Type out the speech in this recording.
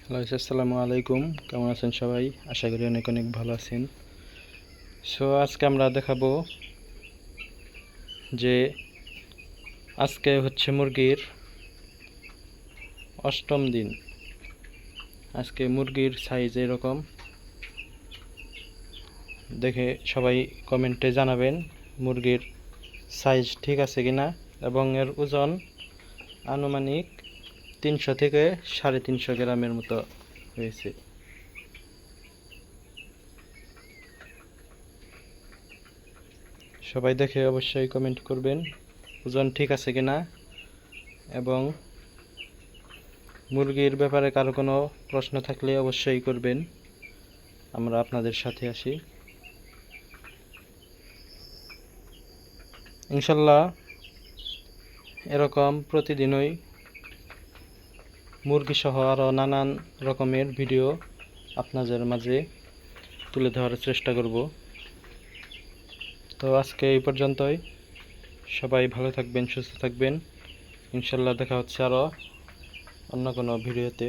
Hello, আসসালামু আলাইকুম। কেমন আছেন সবাই? আশা করি অনেক অনেক ভালো আছেন। সো আজকে আমরা দেখাবো যে আজকে হচ্ছে মুরগির অষ্টম দিন। আজকে মুরগির সাইজ এরকম, দেখে সবাই কমেন্টে জানাবেন মুরগির সাইজ ঠিক আছে কিনা, এবং এর ওজন আনুমানিক 300 থেকে 350 গ্রামের মতো হয়েছে। সবাই দেখে অবশ্যই কমেন্ট করবেন ওজন ঠিক আছে কিনা, এবং মুরগির ব্যাপারে কারো কোনো প্রশ্ন থাকলে অবশ্যই করবেন, আমরা আপনাদের সাথে আছি ইনশাল্লাহ। এরকম প্রতিদিনই মুরগি সহ আরও নানান রকমের ভিডিও আপনাদের মাঝে তুলে ধরার চেষ্টা করব। তো আজকে এই পর্যন্তই। সবাই ভালো থাকবেন, সুস্থ থাকবেন। ইনশাল্লাহ দেখা হচ্ছে আরও অন্য কোনো ভিডিওতে।